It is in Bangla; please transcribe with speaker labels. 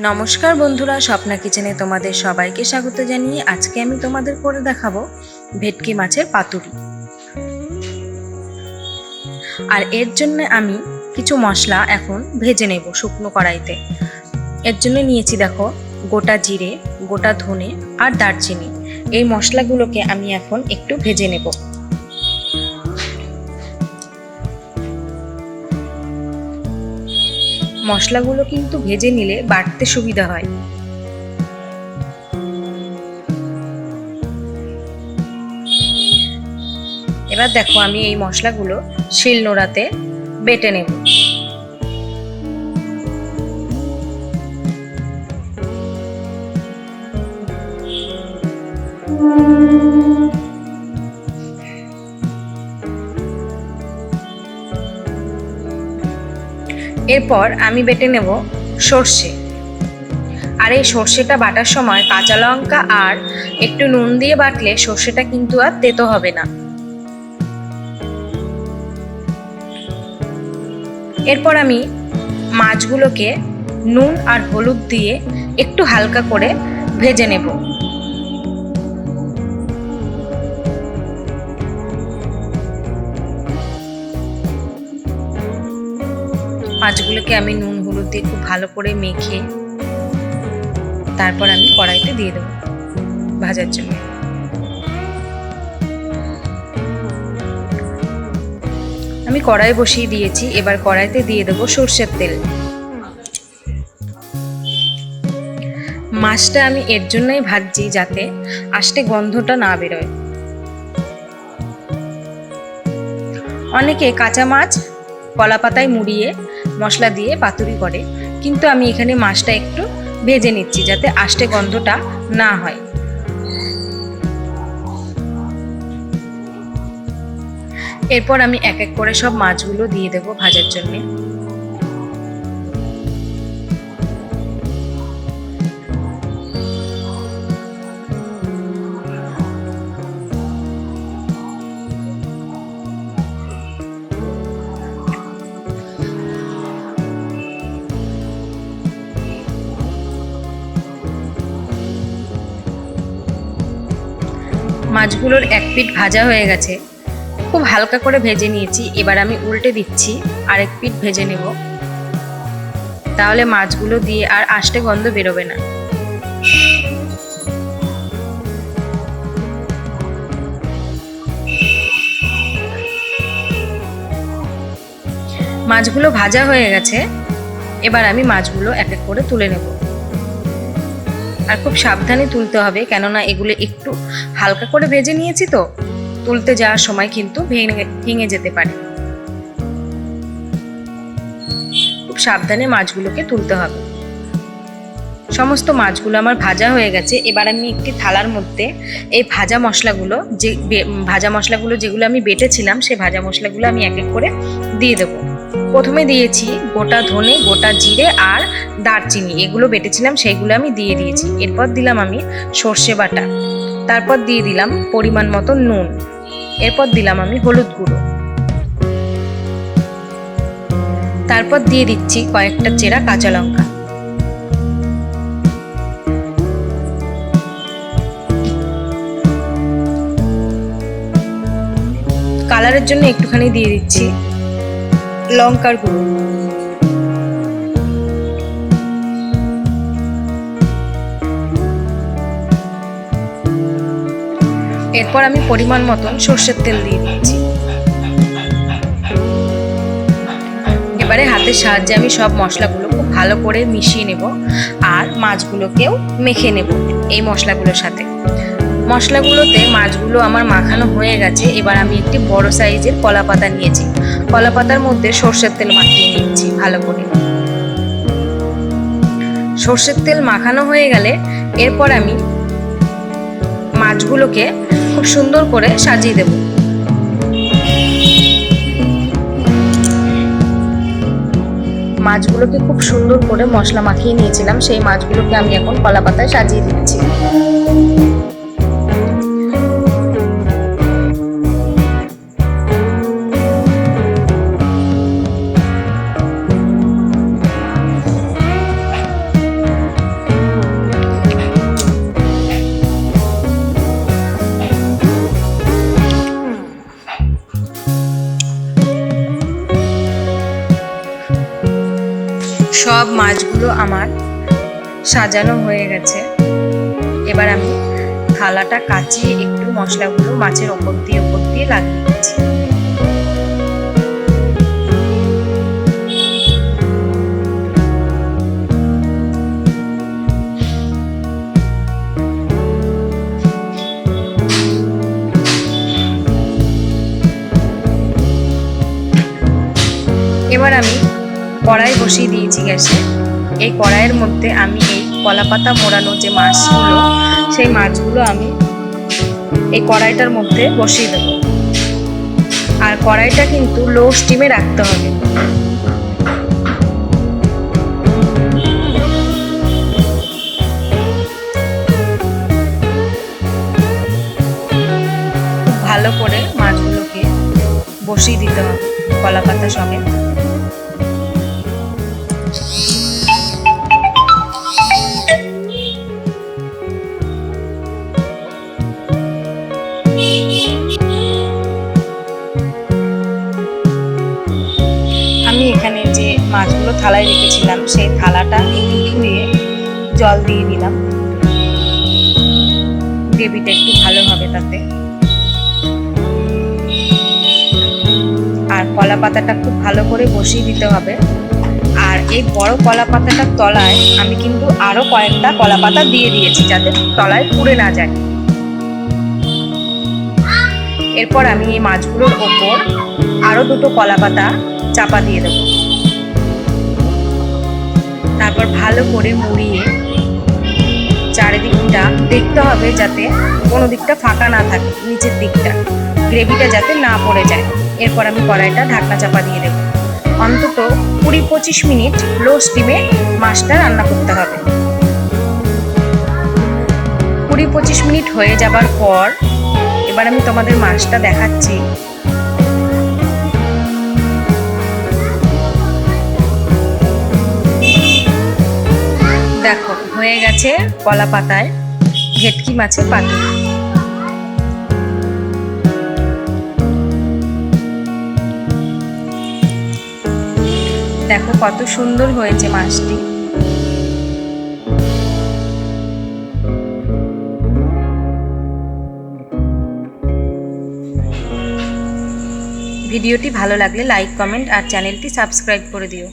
Speaker 1: নমস্কার বন্ধুরা, স্বপ্না কিচেনে তোমাদের সবাইকে স্বাগত জানিয়ে আজকে আমি তোমাদের করে দেখাবো ভেটকি মাছের পাতুরি। আর এর জন্য আমি কিছু মশলা এখন ভেজে নেব শুকনো কড়াইতে। এর জন্য নিয়েছি দেখো গোটা জিরে, গোটা ধনে আর দারচিনি। এই মশলাগুলোকে আমি এখন একটু ভেজে নেব। মশলাগুলো কিন্তু ভেজে নিলে বাটতে সুবিধা হয়। এবার দেখো আমি এই মশলাগুলো শিলনোড়াতে বেটে নেব। এরপর আমি বেটে নেব সর্ষে। আর এই সর্ষেটা বাটার সময় কাঁচা লঙ্কা আর একটু নুন দিয়ে বাটলে সর্ষেটা কিন্তু আর তেতো হবে না। এরপর আমি মাছগুলোকে নুন আর হলুদ দিয়ে একটু হালকা করে ভেজে নেব। মাছগুলোকে আমি নুন হলুদ দিয়ে খুব ভালো করে মেখে তারপর আমি কড়াইতে দিয়ে দেবো ভাজার জন্য। আমি কড়াই বসিয়ে দিয়েছি, এবার কড়াইতে দিয়ে দেবো সর্ষের তেল। মাছটা আমি এর জন্যই ভাজছি যাতে আষ্টে গন্ধটা না বেরোয়। অনেকে কাঁচা মাছ কলা পাতায় মুড়িয়ে মশলা দিয়ে পাতুরি করে, কিন্তু আমি এখানে মাছটা একটু ভেজে নিচ্ছি যাতে আষ্টে গন্ধটা না হয়। এরপর আমি এক এক করে সব মাছগুলো দিয়ে দেবো ভাজার জন্য। মাছগুলোর এক পিঠ ভাজা হয়ে গেছে, খুব হালকা করে ভেজে নিয়েছি। এবার আমি উল্টে দিচ্ছি, আরেক পিঠ ভেজে নেব, তাহলে মাছগুলো দিয়ে আর আষ্টে গন্ধ বেরোবে না। মাছগুলো ভাজা হয়ে গেছে, এবার আমি মাছগুলো এক এক করে তুলে নেব। আর খুব সাবধানে তুলতে হবে, কেননা এগুলো একটু হালকা করে ভেজে নিয়েছি তো, তুলতে যাওয়ার সময় কিন্তু ভেঙে যেতে পারে। খুব সাবধানে মাছগুলোকে তুলতে হবে। সমস্ত মাছগুলো আমার ভাজা হয়ে গেছে। এবার আমি একটি থালার মধ্যে এই ভাজা মশলাগুলো যেগুলো আমি বেটেছিলাম, সেই ভাজা মশলাগুলো আমি এক এক করে দিয়ে দেবো। প্রথমে দিয়েছি গোটা ধনে, গোটা জিরে আর দারচিনি, এগুলো বেটেছিলাম সেইগুলো আমি দিয়ে দিয়েছি। এরপর দিলাম আমি সর্ষে বাটা, তারপর দিয়ে দিলাম পরিমাণ মতো নুন, এরপর দিলাম আমি হলুদ গুঁড়ো, তারপর দিয়ে দিচ্ছি কয়েকটা চেরা কাঁচা লঙ্কা। কালারের জন্য একটুখানি দিয়ে দিচ্ছি লঙ্কার গুঁড়ো। এরপর আমি পরিমাণ মতন সর্ষের তেল দিয়ে দিচ্ছি। এবারে হাতের সাহায্যে আমি সব মশলাগুলো খুব ভালো করে মিশিয়ে নেব আর মাছগুলোকেও মেখে নেব এই মশলাগুলোর সাথে। মশলাগুলোতে মাছগুলো আমার মাখানো হয়ে গেছে। এবার আমি একটি বড় সাইজের কলা পাতা নিয়েছি, কলা পাতার মধ্যে সর্ষের তেল মাখিয়ে নিচ্ছি ভালো করে। সর্ষের তেল মাখানো হয়ে গেলে এরপর আমি মাছগুলোকে খুব সুন্দর করে সাজিয়ে দেব। মাছগুলোকে খুব সুন্দর করে মশলা মাখিয়ে নিয়েছিলাম, সেই মাছগুলোকে আমি এখন কলা পাতায় সাজিয়ে দিচ্ছি। সব মাছগুলো আমার সাজানো হয়ে গেছে। এবার আমি থালাটা কাচিয়ে একটু মশলাগুলো মাছের ওপর দিয়ে লাগিয়ে দিচ্ছি। এবার আমি কড়াই বসিয়ে দিয়েছি গ্যাসে। এই কড়াইয়ের মধ্যে আমি এই কলাপাতা মোড়ানো যে মাছগুলো, সেই মাছগুলো আমি এই কড়াইটার মধ্যে বসিয়ে দেব। আর কড়াইটা কিন্তু লো স্টিমে রাখতে হবে। ভালো করে মাছগুলোকে বসিয়ে দিতে হবে কলাপাতা সমেত। আমি এখানে যে মাছগুলো থালায় রেখেছিলাম সেই থালাটা একটু ধুয়ে জল দিয়ে দিলাম, গ্রেভিটা একটু ভালো হবে তাতে। আর কলা পাতাটা খুব ভালো করে বসিয়ে দিতে হবে। আর এই বড় কলা পাতাটার তলায় আমি কিন্তু আরো কয়েকটা কলা পাতা দিয়ে দিয়েছি, যাতে তলায় পুড়ে না যায়। এরপর আমি এই মাছগুলোর ওপর আরো দুটো কলা পাতা চাপা দিয়ে দেব। তারপর ভালো করে মুড়িয়ে চারিদিকটা দেখতে হবে যাতে কোনো দিকটা ফাঁকা না থাকে, নিচের দিকটা গ্রেভিটা যাতে না পড়ে যায়। এরপর আমি কড়াইটা ঢাকনা চাপা দিয়ে দেব। অন্তত 20-25 মিনিট লো স্টিমে মাছটা রান্না করতে হবে। 20-25 মিনিট হয়ে যাবার পর এবার আমি তোমাদের মাছটা দেখাচ্ছি। দেখো, হয়ে গেছে কলা পাতায় ভেটকি মাছের পাতুরি। দেখো কত সুন্দর হয়েছে মাছটি। ভিডিওটি ভালো লাগলে লাইক, কমেন্ট আর চ্যানেলটি সাবস্ক্রাইব করে দিও।